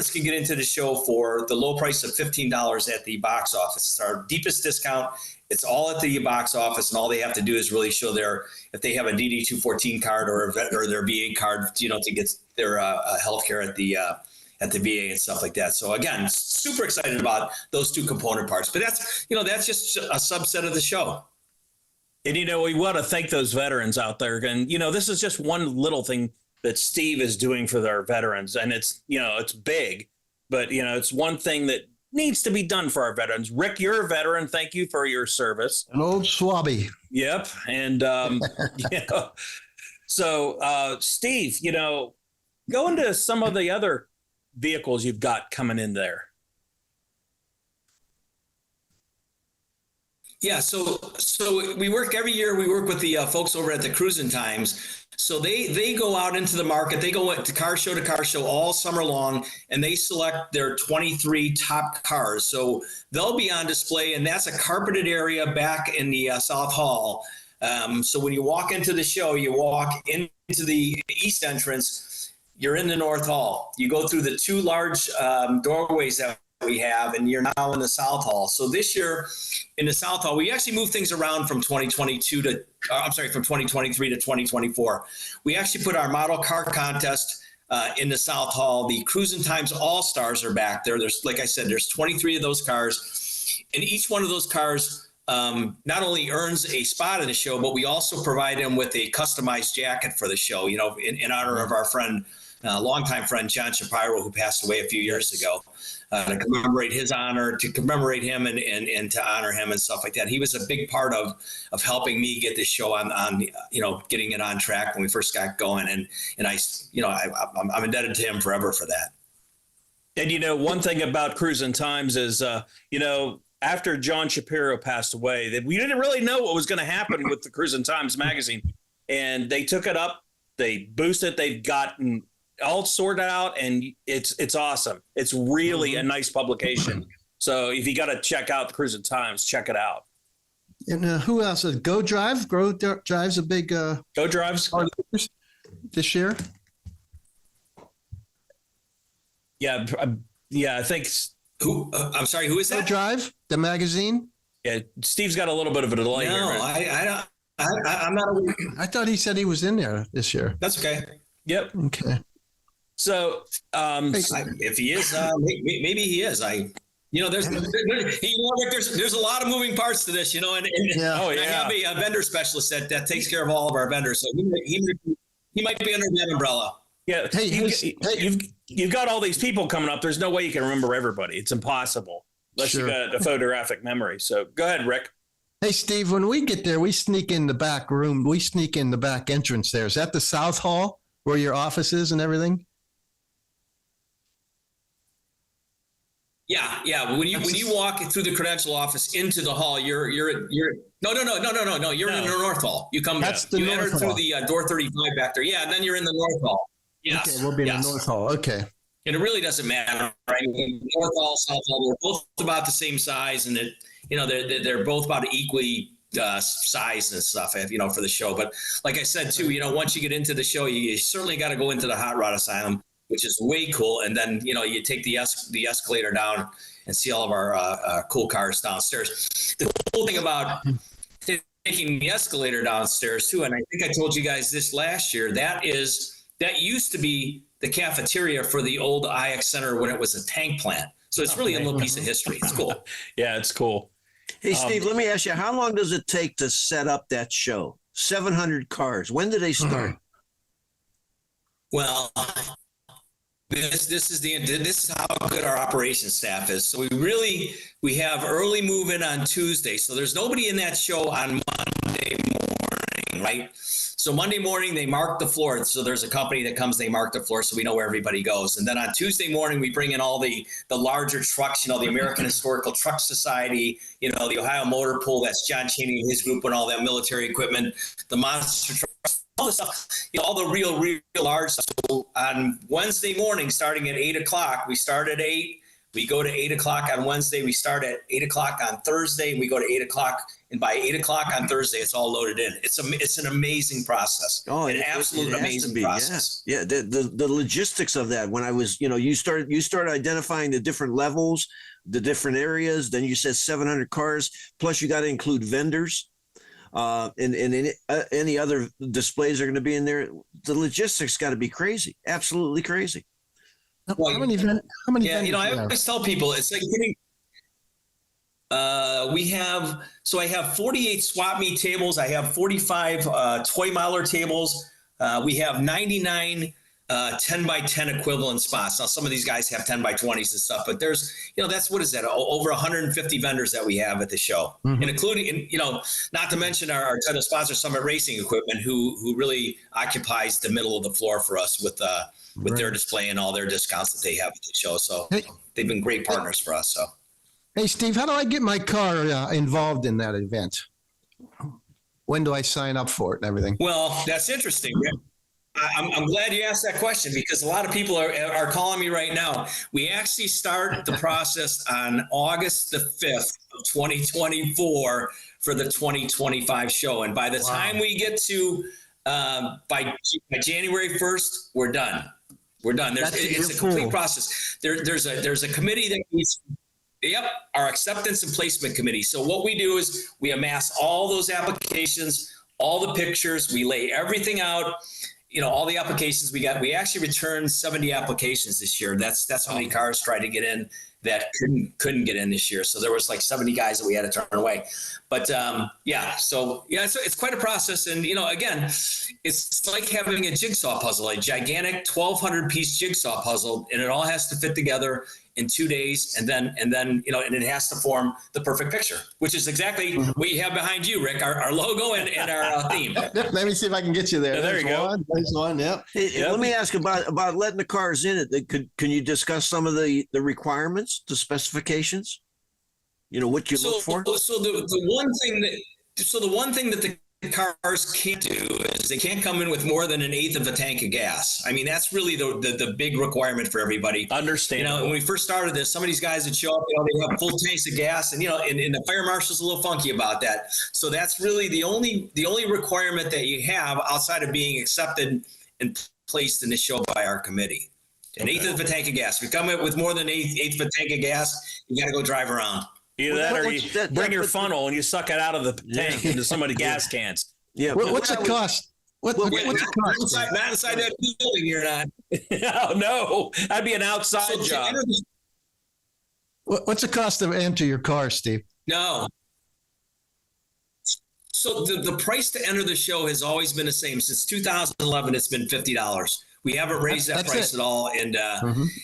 can get into the show for the low price of $15 at the box office. It's our deepest discount. It's all at the box office, and all they have to do is really show if they have a DD-214 card or their VA card, you know, to get their health care at the VA and stuff like that. So again, super excited about those two component parts. But that's just a subset of the show. And, you know, we want to thank those veterans out there. And, you know, this is just one little thing that Steve is doing for our veterans. And it's, it's big, but, it's one thing that needs to be done for our veterans. Rick, you're a veteran. Thank you for your service. An old swabby. Yep. And, so, Steve, go into some of the other vehicles you've got coming in there. Yeah, so we work every year. We work with the folks over at the Cruising Times. So they go out into the market. They go to car show all summer long, and they select their 23 top cars. So they'll be on display, and that's a carpeted area back in the South Hall. So when you walk into the show, you walk into the east entrance. You're in the North Hall. You go through the two large doorways that we have, and you're now in the South Hall. So this year in the South Hall, we actually moved things around from 2023 to 2024. We actually put our model car contest in the South Hall. The Cruising Times All-Stars are back there. There's, like I said, there's 23 of those cars, and each one of those cars not only earns a spot in the show, but we also provide them with a customized jacket for the show, in honor of our friend, longtime friend, John Shapiro, who passed away a few years ago. To commemorate his honor, to commemorate him and to honor him and stuff like that. He was a big part of helping me get this show on getting it on track when we first got going. And I'm indebted to him forever for that. And, one thing about Cruising Times is, after John Shapiro passed away, that we didn't really know what was going to happen with the Cruising Times magazine. And they took it up, they boosted it, they've gotten all sorted out, and it's awesome. It's really a nice publication. So if you got to check out the Cruising Times, check it out. And who else? Go Drive? Go Drive's a big Go Drives this year. Yeah, I think. Who? I'm sorry. Who is that? Go Drive, the magazine. Yeah, Steve's got a little bit of a delay here. No, Right? I'm not aware. I thought he said he was in there this year. That's okay. Yep. Okay. So, if he is, maybe he is. There's a lot of moving parts to this, and I have a vendor specialist that takes care of all of our vendors. So he might be under that umbrella. Yeah. Hey, you've got all these people coming up. There's no way you can remember everybody. It's impossible unless you got a photographic memory. So go ahead, Rick. Hey, Steve, when we get there, we sneak in the back room. We sneak in the back entrance there. Is that the South Hall where your office is and everything? Yeah. When you walk through the credential office into the hall, you're no. You're in the North Hall. You enter through the door 35 back there. Yeah, and then you're in the North Hall. Yes. Okay, we'll be in the North Hall. Okay. And it really doesn't matter, right? North Hall, South Hall, they're both about the same size, and they're both about equally size and stuff, for the show. But like I said too, once you get into the show, you certainly got to go into the Hot Rod Asylum, which is way cool. And then, you take the escalator down and see all of our cool cars downstairs. The cool thing about taking the escalator downstairs too, and I think I told you guys this last year, that used to be the cafeteria for the old IX Center when it was a tank plant. So it's really a little piece of history. It's cool. Yeah, it's cool. Hey, Steve, let me ask you, how long does it take to set up that show? 700 cars. When do they start? Well, this is how good our operations staff is. So we have early move-in on Tuesday. So there's nobody in that show on Monday morning, right? So Monday morning, they mark the floor. So there's a company that comes, they mark the floor so we know where everybody goes. And then on Tuesday morning, we bring in all the larger trucks, the American Historical Truck Society, the Ohio Motor Pool, that's John Cheney and his group and all that military equipment, the monster trucks, all the stuff, all the real large stuff. So on Wednesday morning, starting at 8 o'clock, we start at 8. We go to 8 o'clock on Wednesday. We start at 8 o'clock on Thursday. And we go to 8 o'clock. And by 8 o'clock on Thursday, it's all loaded in. It's an amazing process. Oh, an absolute amazing process. Yeah. The logistics of that. When I was, you start identifying the different levels, the different areas. Then you said 700 cars. Plus, you got to include vendors. And any other displays are going to be in there. The logistics got to be crazy. Absolutely crazy. Well, how many vendors I always tell people it's like getting. I have 48 swap meet tables. I have 45 toy miler tables. We have 99 10 by 10 equivalent spots. Now, some of these guys have 10 by 20s and stuff, but there's, that's, what is that? Over 150 vendors that we have at the show, and including, not to mention our ton of sponsors, Summit Racing Equipment, who really occupies the middle of the floor for us with their display and all their discounts that they have at the show. So they've been great partners for us. So, hey, Steve, how do I get my car involved in that event? When do I sign up for it and everything? Well, that's interesting. I'm glad you asked that question, because a lot of people are calling me right now. We actually start the process on August the 5th of 2024 for the 2025 show. And by the time we get to by January 1st, we're done. We're done. It's a complete process. There's a committee that needs. Yep, our acceptance and placement committee. So what we do is we amass all those applications, all the pictures, we lay everything out. All the applications we got. We actually returned 70 applications this year. That's how many cars tried to get in that couldn't get in this year. So there was like 70 guys that we had to turn away. But it's quite a process. And again, it's like having a jigsaw puzzle, a gigantic 1,200 piece jigsaw puzzle, and it all has to fit together in 2 days, and then and it has to form the perfect picture, which is exactly what you have behind you, Rick, our logo and our theme. Let me see if I can get you there. Yeah, there you go. There's one. Yep. Let me ask about letting the cars in it. Can you discuss some of the requirements, the specifications? What you look for? So the one thing that the cars can't do is they can't come in with more than 1/8 of a tank of gas. I mean, that's really the big requirement for everybody. Understand. When we first started this, some of these guys would show up, they have full tanks of gas, and and the fire marshal's a little funky about that. So that's really the only requirement that you have outside of being accepted and placed in the show by our committee. 1/8 of a tank of gas. If you come in with more than 1/8 of a tank of gas, you got to go drive around. Either that, or you bring your funnel and you suck it out of the tank into somebody's gas cans. Yeah. What's it cost? What's it cost? Not inside that building, you're not. Oh, no, that'd be an outside job. What's the cost to enter your car, Steve? No. So the price to enter the show has always been the same. Since 2011, it's been $50. We haven't raised that price at all, and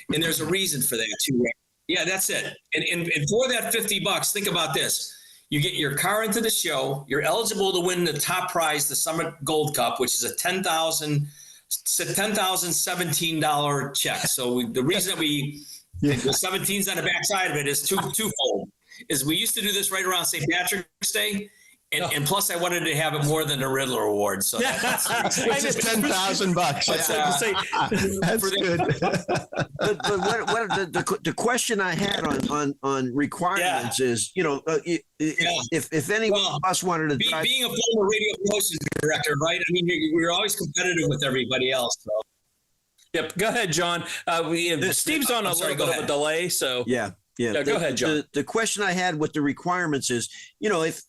there's a reason for that too. Yeah, that's it. And for that $50, think about this. You get your car into the show. You're eligible to win the top prize, the Summit Gold Cup, which is a $10,017 check. So the reason that the 17's on the backside of it is twofold. Is we used to do this right around St. Patrick's Day. And plus, I wanted to have it more than a Riddler Award, so that's which is $10,000. That's good. But what the question I had on requirements is, if any of us wanted to drive, being a former radio promotion director, right? I mean, we're always competitive with everybody else. So. Yep. Go ahead, John. Steve's on a little bit of a delay, so yeah. Go ahead, John. The question I had with the requirements is, if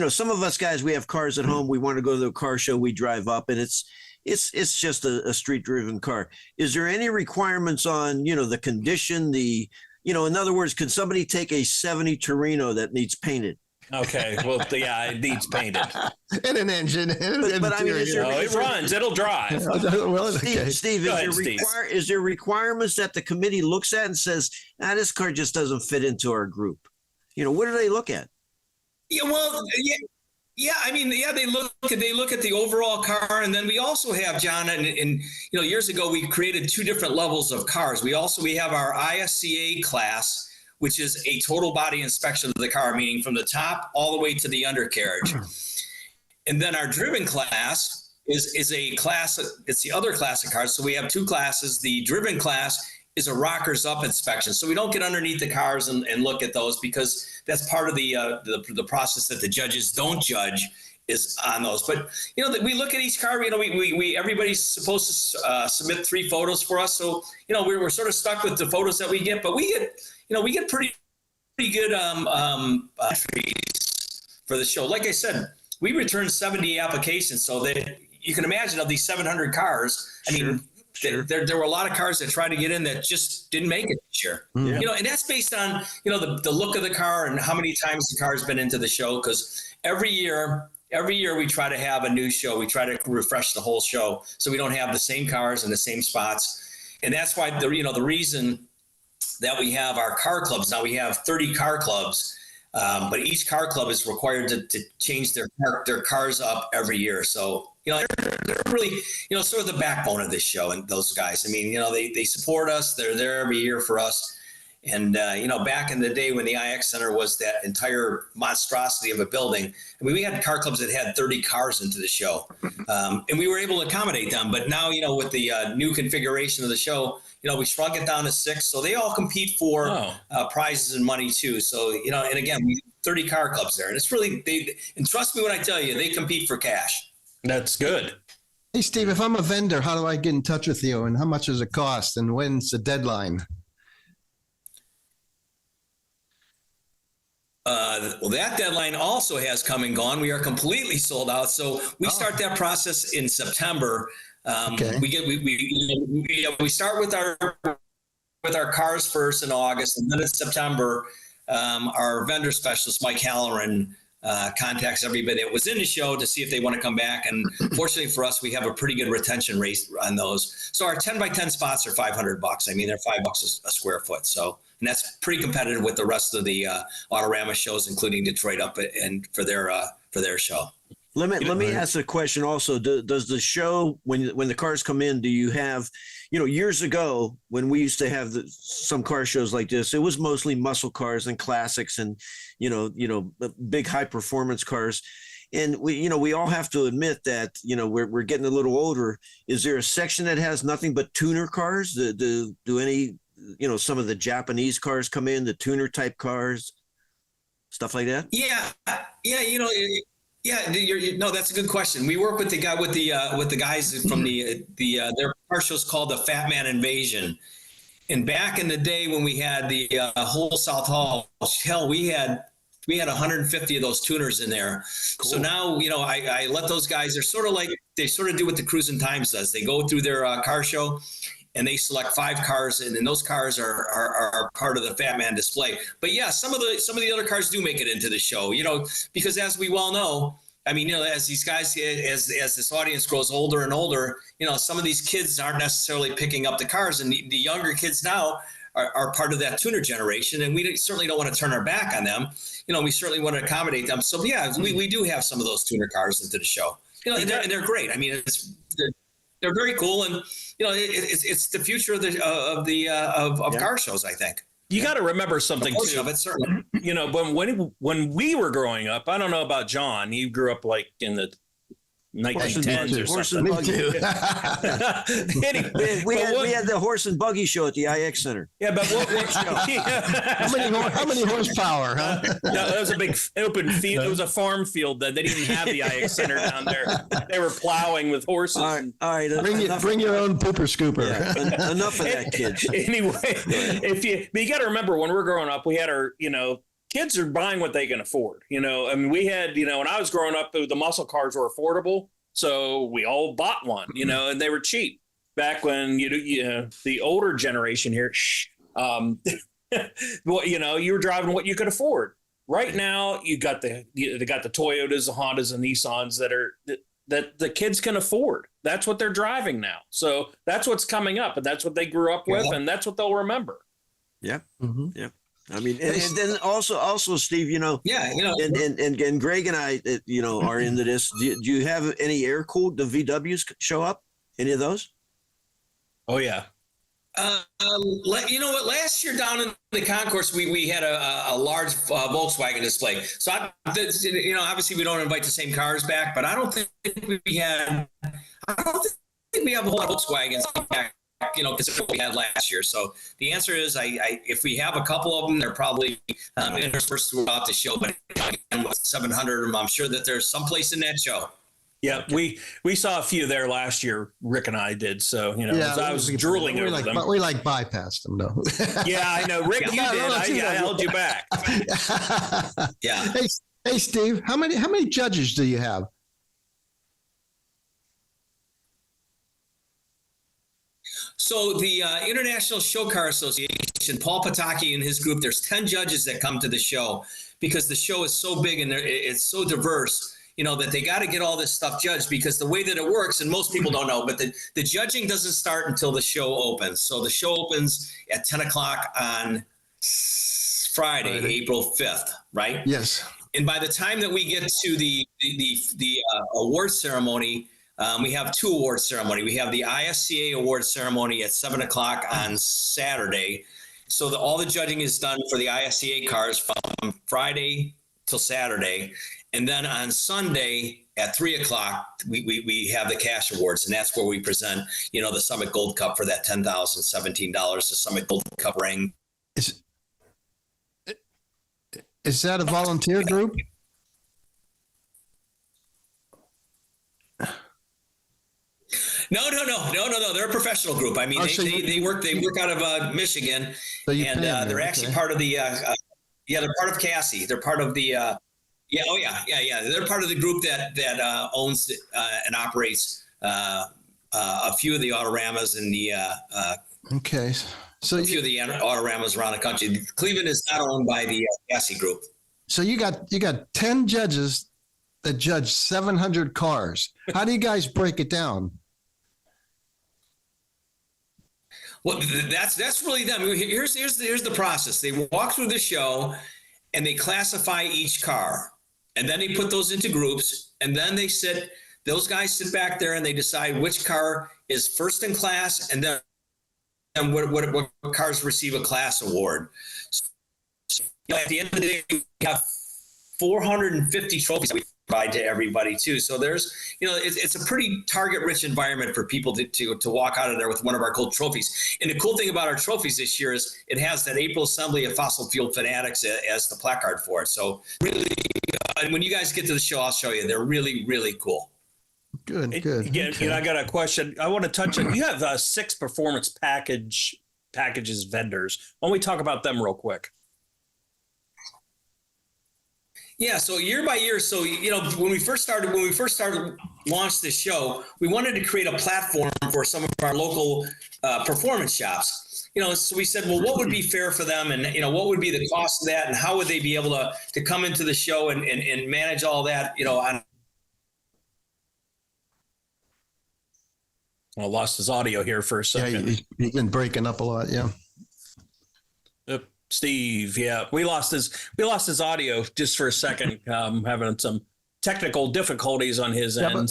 some of us guys, we have cars at home. We want to go to the car show. We drive up, and it's just a street-driven car. Is there any requirements on the condition? In other words, could somebody take a '70 Torino that needs painted? Okay, well, yeah, it needs painted. And an engine. But I mean, it runs. It'll drive. Steve, is there requirements that the committee looks at and says, this car just doesn't fit into our group? What do they look at? Yeah, well, I mean, they look at the overall car, and then we also have, John, and years ago we created 2 different levels of cars. We have our ISCA class, which is a total body inspection of the car, meaning from the top all the way to the undercarriage. And then our driven class is a class. It's the other class of cars. So we have 2 classes. The driven class is a rockers up inspection. So we don't get underneath the cars and look at those, because that's part of the process that the judges don't judge is on those. But, we look at each car, we everybody's supposed to submit 3 photos for us. So, we're sort of stuck with the photos that we get, but we get pretty good entries for the show. Like I said, we returned 70 applications. So that you can imagine, of these 700 cars, there were a lot of cars that tried to get in that just didn't make it this year. And that's based on, the look of the car and how many times the car's been into the show. Because every year every year we try to have a new show. We try to refresh the whole show so we don't have the same cars in the same spots. And that's why the reason that we have our car clubs. Now we have 30 car clubs, but each car club is required to change their cars up every year. So, they're really, sort of the backbone of this show, and those guys. I mean, they support us. They're there every year for us. And, back in the day when the IX Center was that entire monstrosity of a building, I mean, we had car clubs that had 30 cars into the show, and we were able to accommodate them. But now, with the new configuration of the show, we shrunk it down to 6. So they all compete for prizes and money too. So, and again, we have 30 car clubs there. And it's really, and trust me when I tell you, they compete for cash. That's good. Hey, Steve, if I'm a vendor, how do I get in touch with you, and how much does it cost, and when's the deadline? Well, that deadline also has come and gone. We are completely sold out. So we start that process in September. Okay. We start with our cars first in August, and then in September, our vendor specialist Mike Halloran contacts everybody that was in the show to see if they want to come back. And fortunately for us, we have a pretty good retention rate on those. So our 10 by 10 spots are $500. I mean, they're $5 a square foot. So, and that's pretty competitive with the rest of the Autorama shows, including Detroit Up and for their show. Let me ask a question also. Does the show, when the cars come in, do you have, years ago when we used to have some car shows like this, it was mostly muscle cars and classics and, big high performance cars. And we all have to admit that, we're getting a little older. Is there a section that has nothing but tuner cars? Do any, some of the Japanese cars come in, the tuner type cars, stuff like that? Yeah. No, that's a good question. We work with the guys from their car show's called the Fat Man Invasion. And back in the day when we had the whole South Hall, hell, we had 150 of those tuners in there. Cool. So now, I let those guys, they sort of do what the Cruising Times does. They go through their car show and they select 5 cars, and then those cars are part of the Fat Man display. But yeah, some of the other cars do make it into the show, because as we well know, I mean, as these guys, as this audience grows older and older, some of these kids aren't necessarily picking up the cars, and the younger kids now are part of that tuner generation, and we certainly don't want to turn our back on them. We certainly want to accommodate them. So yeah, we do have some of those tuner cars into the show. And they're great. I mean, they're very cool, and it's the future of car shows, I think. You got to remember something too. Of it, certainly. When we were growing up, I don't know about John. He grew up like in the 1910s or something. Me too. Anyway, we had the horse and buggy show at the IX Center. Yeah, but How many horsepower, huh? No, it was a big open field. It was a farm field that they didn't even have the IX Center down there. They were plowing with horses. All right. Bring your own pooper scooper. Yeah, enough of that, kids. Anyway, but you got to remember when we're growing up, we had our, kids are buying what they can afford. I mean, we had, when I was growing up, the muscle cars were affordable. So we all bought one, and they were cheap back when, the older generation here, well, you were driving what you could afford. Right now, they got the Toyotas, the Hondas, and Nissans that the kids can afford. That's what they're driving now. So that's what's coming up, and that's what they grew up with, and that's what they'll remember. Yeah. Mm-hmm. Yeah. I mean, and then also, Steve, and Greg and I, are into this. Do you have any air cooled? The VWs show up? Any of those? Oh yeah. You know what? Last year down in the concourse, we had a large Volkswagen display. So obviously we don't invite the same cars back, but I don't think we have a whole lot of Volkswagens back. Because we had last year. So the answer is, if we have a couple of them, they're probably interspersed throughout the show. But again, with 700 of them, I'm sure that there's someplace in that show. Yeah, we saw a few there last year. Rick and I did. So I was drooling over them. We bypassed them though. Yeah, I know. Rick, you did. I held you back. Yeah. Hey, Steve, how many judges do you have? So the International Show Car Association, Paul Pataki and his group, there's 10 judges that come to the show because the show is so big and it's so diverse. that they got to get all this stuff judged, because the way that it works, and most people don't know, but the judging doesn't start until the show opens. So the show opens at 10 o'clock on Friday, April 5th, right? Yes. And by the time that we get to the award ceremony, we have two award ceremony. We have the ISCA award ceremony at 7 o'clock on Saturday. So all the judging is done for the ISCA cars from Friday till Saturday. And then on Sunday at 3 o'clock, we have the cash awards. And that's where we present, the Summit Gold Cup for that $10,017, the Summit Gold Cup ring. Is that a volunteer group? No. They're a professional group. I mean, they work out of Michigan, and they're actually part of the. They're part of Cassie. They're part of the. They're part of the group that owns and operates a few of the Autoramas and the. Okay. So a few of the Autoramas around the country. Cleveland is not owned by the Cassie Group. So you got 10 judges that judge 700 cars. How do you guys break it down? Well, that's really them. Here's the process. They walk through the show, and they classify each car, and then they put those into groups, and then those guys sit back there and they decide which car is first in class, and then what cars receive a class award. So, at the end of the day, we have 450 trophies that we provide to everybody too. So there's, it's a pretty target-rich environment for people to walk out of there with one of our gold trophies. And the cool thing about our trophies this year is it has that April Assembly of Fossil Fuel Fanatics as the placard for it. So really, when you guys get to the show, I'll show you. They're really, really cool. Good. Yeah, Okay. I got a question. I want to touch on. You have 6 performance packages vendors. Why don't we talk about them real quick? Yeah, so year by year, so when we first launched this show, we wanted to create a platform for some of our local performance shops. So we said, well, what would be fair for them, and what would be the cost of that, and how would they be able to come into the show and manage all that, on. I lost his audio here for a second. Yeah, he's been breaking up a lot. Yeah. Steve, yeah, we lost his audio just for a second. Having some technical difficulties on his end.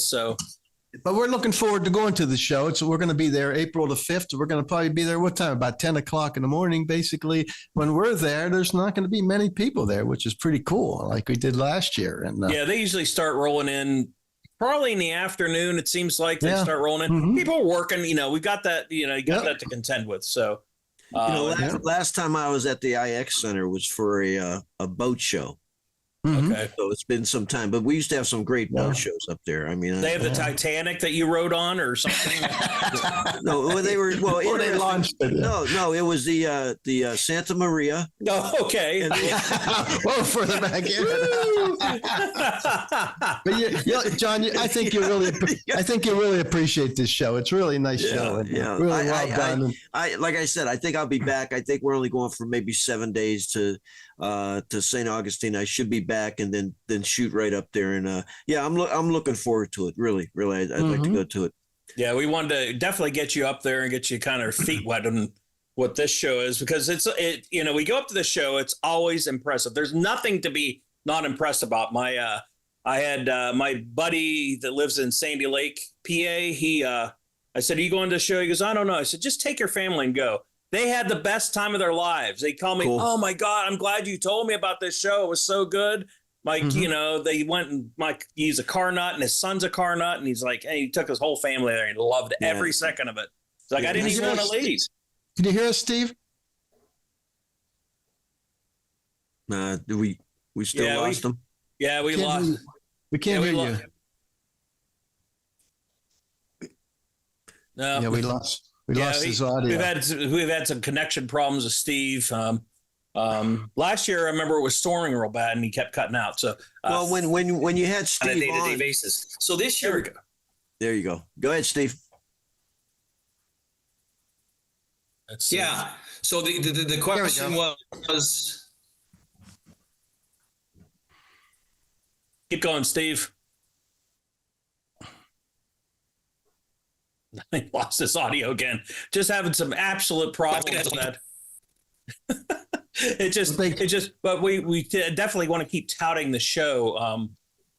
But we're looking forward to going to the show. We're going to be there April the 5th. We're going to probably be there what time? About 10 o'clock in the morning. Basically, when we're there, there's not going to be many people there, which is pretty cool, like we did last year. And they usually start rolling in probably in the afternoon. It seems like they start rolling in. Mm-hmm. People are working. We got that. You got that to contend with. So. Last time I was at the IX Center was for a boat show. Mm-hmm. Okay. So it's been some time, but we used to have some great boat shows up there. I mean, they have the Titanic that you rode on or something. No, they were they launched it. No, it was the Santa Maria. Oh, okay. And further back in. But John, I think you really appreciate this show. It's a really nice show. And really well done. Like I said, I think I'll be back. I think we're only going for maybe 7 days to St. Augustine. I should be back and then shoot right up there. And I'm looking forward to it. Really, I'd like to go to it. Yeah, we wanted to definitely get you up there and get you kind of feet wet on what this show is, because we go up to the show, it's always impressive. There's nothing to be not impressed about. I had my buddy that lives in Sandy Lake, PA. I said, "Are you going to the show?" He goes, "I don't know." I said, "Just take your family and go." They had the best time of their lives. They call me, cool. "Oh my God, I'm glad you told me about this show. It was so good." Like, they went and he's a car nut and his son's a car nut. And he's like, hey, he took his whole family there and loved every second of it. It's like, I didn't even want to leave. Can you hear us, Steve? We still lost him? Yeah, we lost. We can't hear you. No. Yeah, we lost his audio. We've had some connection problems with Steve. Last year, I remember it was storming real bad, and he kept cutting out. So, well, when you had Steve on a day-to-day basis. So this year, there you go. Go ahead, Steve. So the question was. Keep going, Steve. I lost this audio again. Just having some absolute problems with that. But we definitely want to keep touting the show.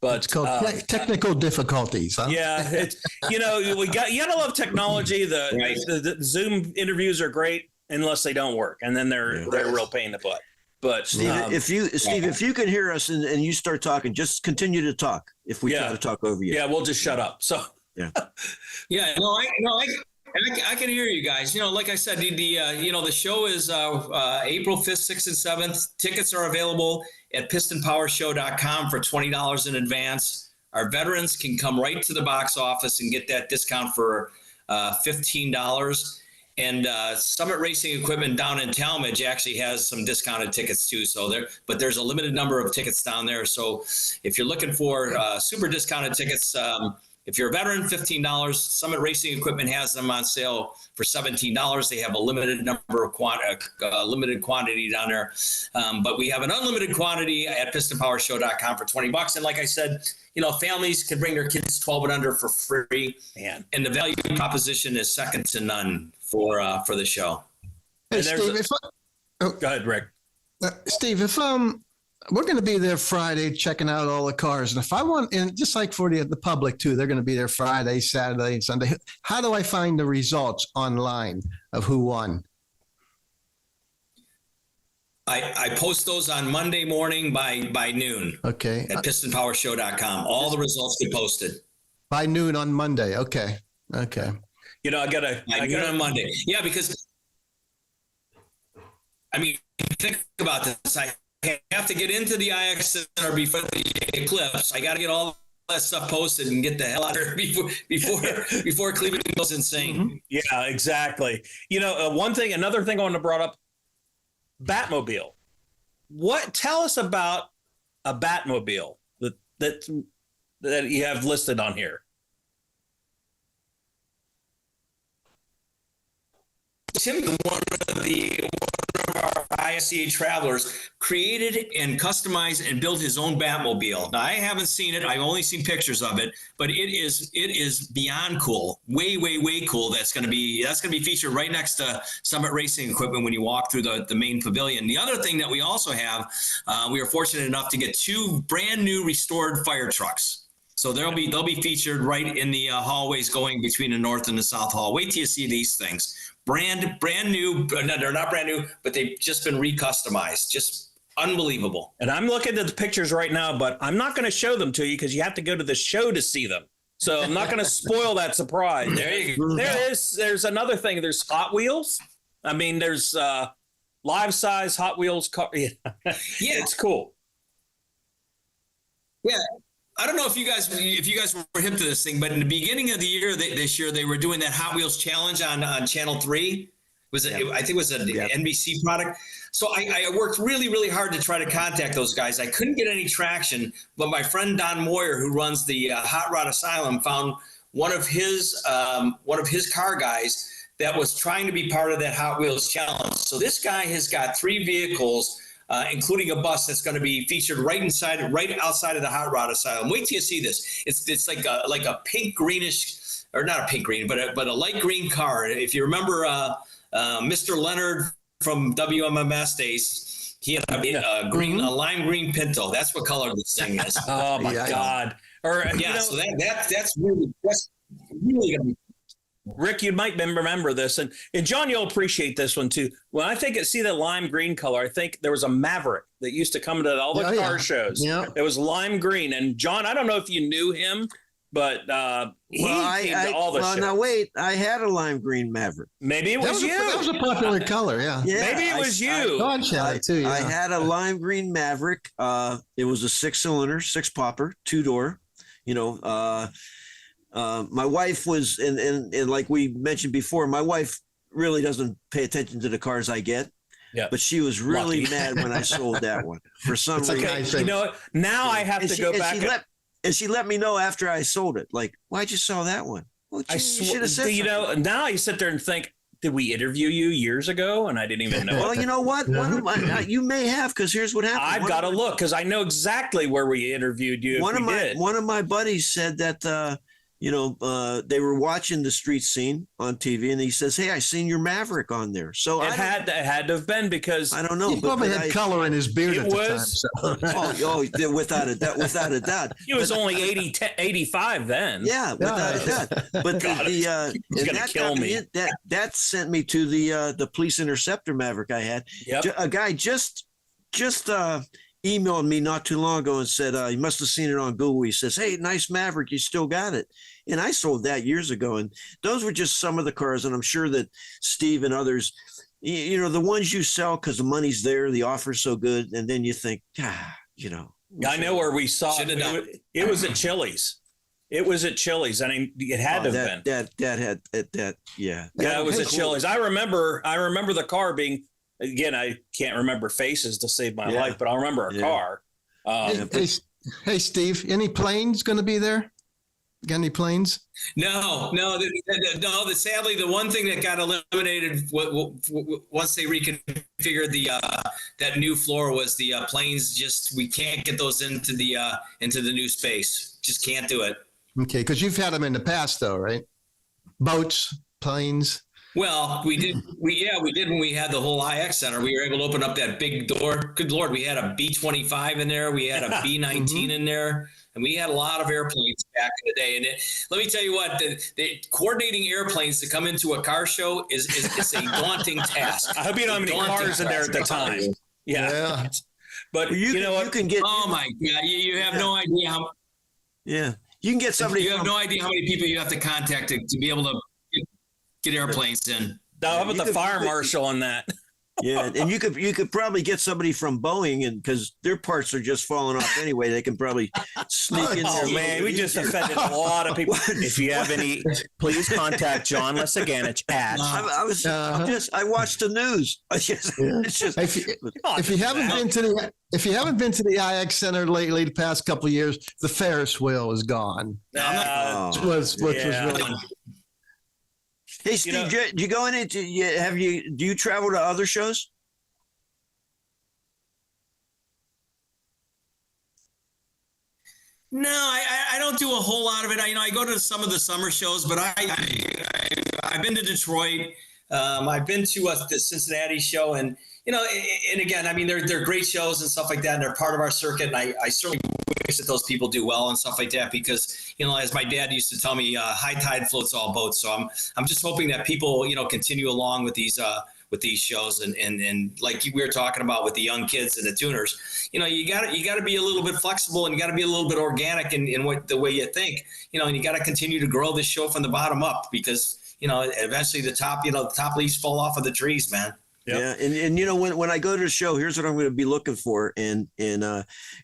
But It's called technical difficulties. Huh? Yeah, it's you gotta love technology. The Zoom interviews are great unless they don't work, and then they're a real pain in the butt. But Steve, if you can hear us and you start talking, just continue to talk. If we try to talk over you, we'll just shut up. So I can hear you guys. Like I said, the show is April 5th, 6th, and 7th. Tickets are available at pistonpowershow.com for $20 in advance. Our veterans can come right to the box office and get that discount for $15. And Summit Racing Equipment down in Talmadge actually has some discounted tickets too. But there's a limited number of tickets down there. So if you're looking for super discounted tickets, if you're a veteran, $15. Summit Racing Equipment has them on sale for $17. They have a limited number of limited quantity down there, but we have an unlimited quantity at pistonpowershow.com for $20. And like I said, families can bring their kids 12 and under for free, and the value proposition is second to none for the show. Hey, Steve, go ahead, Rick. Steve, if we're going to be there Friday checking out all the cars, and if I want, and just like for the public too, they're going to be there Friday, Saturday, and Sunday. How do I find the results online of who won? I post those on Monday morning by noon. Okay. At pistonpowershow.com. All the results get posted by noon on Monday. Okay. I gotta on Monday. Yeah, because think about this. I have to get into the IX Center before the eclipse. I got to get all that stuff posted and get the hell out of here before Cleveland goes insane. Mm-hmm. Yeah, exactly. Another thing I want to bring up, Batmobile. Tell us about a Batmobile that you have listed on here. Tim, one of our ISCA travelers, created and customized and built his own Batmobile. Now, I haven't seen it. I've only seen pictures of it, but it is beyond cool. Way, way, way cool. That's going to be featured right next to Summit Racing Equipment when you walk through the main pavilion. The other thing that we also have, we are fortunate enough to get 2 brand new restored fire trucks. So they'll be featured right in the hallways going between the north and the south hall. Wait till you see these things. Brand new. No, they're not brand new, but they've just been recustomized. Just unbelievable. And I'm looking at the pictures right now, but I'm not going to show them to you because you have to go to the show to see them. So I'm not going to spoil that surprise. There you go. There's another thing. There's Hot Wheels. There's live size Hot Wheels car. Yeah, it's cool. Yeah. I don't know if you guys were hip to this thing, but in the beginning of the year, this year, they were doing that Hot Wheels challenge on Channel 3. I think it was an NBC product. So I worked really, really hard to try to contact those guys. I couldn't get any traction, but my friend Don Moyer, who runs the Hot Rod Asylum, found one of his car guys that was trying to be part of that Hot Wheels challenge. So this guy has got 3 vehicles, including a bus that's going to be featured right outside of the Hot Rod Asylum. Wait till you see this. It's like a pink greenish, or not a pink green, but a light green car. If you remember Mr. Leonard from WMMS days, he had a lime green Pinto. That's what color this thing is. Oh my God! So that's really going to be. Rick, you might remember this, and John, you'll appreciate this one too. When I see that lime green color, I think there was a Maverick that used to come to all the car shows. Yeah. It was lime green, and John, I don't know if you knew him, but he came to all the shows. Now wait, I had a lime green Maverick. Maybe it was you. That was a popular color, yeah. Maybe it was you. I had a lime green Maverick. It was a 6-cylinder, 6-popper, 2-door. My wife was, and like we mentioned before, my wife really doesn't pay attention to the cars I get. Yeah. But she was really mad when I sold that one for some reason. Now I have to go back. And she let me know after I sold it. Like, why'd you sell that one? Well, you should have said something. Now you sit there and think, did we interview you years ago? And I didn't even know. Well, you know what? You may have, because here's what happened. I've got to look, because I know exactly where we interviewed you. One of my buddies said that, they were watching the street scene on TV, and he says, "Hey, I seen your Maverick on there." So It had to have been because I don't know. He probably had color in his beard at the time. So. Without a doubt. He was only 85 then. Yeah, without a doubt. But he's gonna kill me. That sent me to the police interceptor Maverick I had. Yep. A guy just emailed me not too long ago and said he must have seen it on Google. He says, "Hey, nice Maverick, you still got it?" And I sold that years ago. And those were just some of the cars. And I'm sure that Steve and others, the ones you sell because the money's there, the offer's so good, and then you think, I know where we saw it. It was at Chili's. It was at Chili's. I mean, it had to have been. Yeah. Yeah, it was at Chili's. I remember the car being. Again, I can't remember faces to save my life, but I remember a car. Hey, Steve, any planes going to be there? Got any planes? No. Sadly, the one thing that got eliminated once they reconfigured that new floor was the planes. We can't get those into the new space. Just can't do it. Okay, because you've had them in the past, though, right? Boats, planes. Well, we did when we had the whole IX Center. We were able to open up that big door. Good Lord, we had a B-25 in there. We had a B-19 in there. And we had a lot of airplanes back in the day. And let me tell you what, the coordinating airplanes to come into a car show is a daunting task. I hope you don't have any cars in there at the time. Yeah. But you know what? You can get. Oh, my God. You have no idea how. Yeah. You can get somebody. You have no idea how many people you have to contact to be able to get airplanes in. How about the fire marshal on that? Yeah, and you could probably get somebody from Boeing, and because their parts are just falling off anyway, they can probably sneak in there. Oh man, we just offended a lot of people. If you have any, please contact John Lesaganich at. I watched the news. If you haven't been to the IX Center lately, the past couple of years, the Ferris wheel is gone. Which was really. Hey, Steve, do you go in do you travel to other shows? No, I don't do a whole lot of it. I go to some of the summer shows, but I've been to Detroit. I've been to the Cincinnati show, and again, I mean, they're great shows and stuff like that, and they're part of our circuit. And I certainly wish that those people do well and stuff like that, because as my dad used to tell me, high tide floats all boats. So I'm just hoping that people continue along with these shows, and like we were talking about with the young kids and the tuners, you got to be a little bit flexible, and you got to be a little bit organic in what the way you think, and you got to continue to grow this show from the bottom up, because eventually the top leaves fall off of the trees, man. Yep. Yeah, and when I go to the show, here's what I'm going to be looking for, and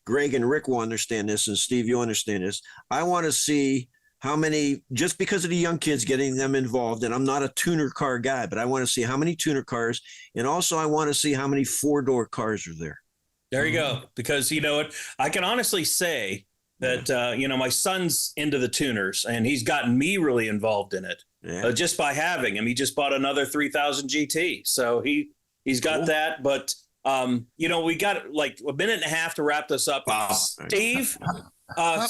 Greg and Rick will understand this, and Steve, you understand this. I want to see how many, just because of the young kids, getting them involved, and I'm not a tuner car guy, but I want to see how many tuner cars, and also I want to see how many 4-door cars are there. There you go, because I can honestly say that my son's into the tuners, and he's gotten me really involved in it. Yeah. Just by having him. He just bought another 3000 GT, so he's got that. But we got like a minute and a half to wrap this up. Wow. Steve, go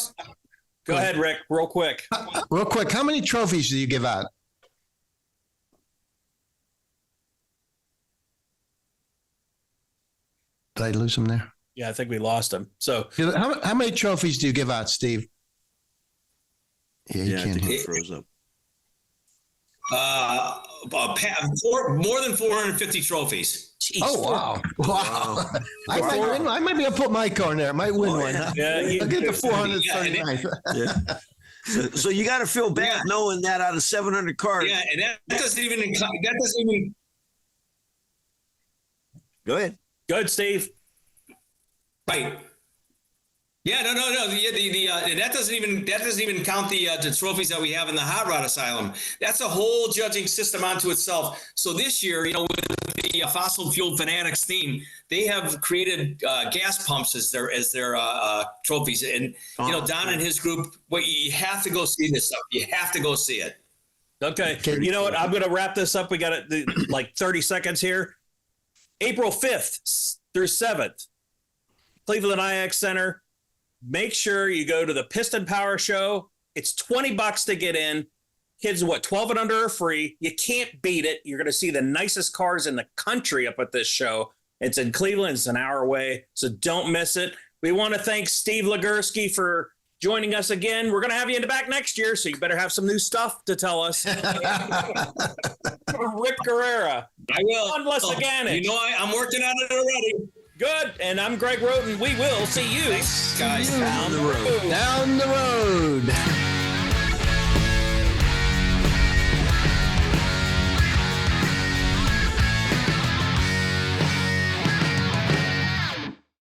ahead, Rick, real quick. How many trophies do you give out? Did I lose him there? Yeah, I think we lost him. So how many trophies do you give out, Steve? Yeah, I think he froze up. More than 450 trophies. Jeez. Oh, wow. I might be able to put my car in there. I might win one. Huh? Yeah, I'll get the 439. Yeah. So you got to feel bad knowing that out of 700 cars. Yeah, and that doesn't even. Go ahead. Good, Steve. Right. Yeah, no. That doesn't even count the trophies that we have in the Hot Rod Asylum. That's a whole judging system unto itself. So this year, with the fossil fuel fanatics theme, they have created gas pumps as their trophies. And Don and his group, you have to go see this stuff. You have to go see it. Okay. You know what? I'm going to wrap this up. We got like 30 seconds here. April 5th through 7th, Cleveland IX Center. Make sure you go to the Piston Power show It's $20 to get in. Kids, 12 and under are free. You can't beat it. You're going to see the nicest cars in the country up at this show. It's in Cleveland. It's an hour away, so don't miss it. We want to thank Steve Legerski for joining us again. We're going to have you in the back next year, so you better have some new stuff to tell us. Rick Guerrera. I will. John Lesaganic. You know, I'm working on it already. Good. And I'm Greg Roten. We will see you. Thanks, guys. Down the road. Down the road.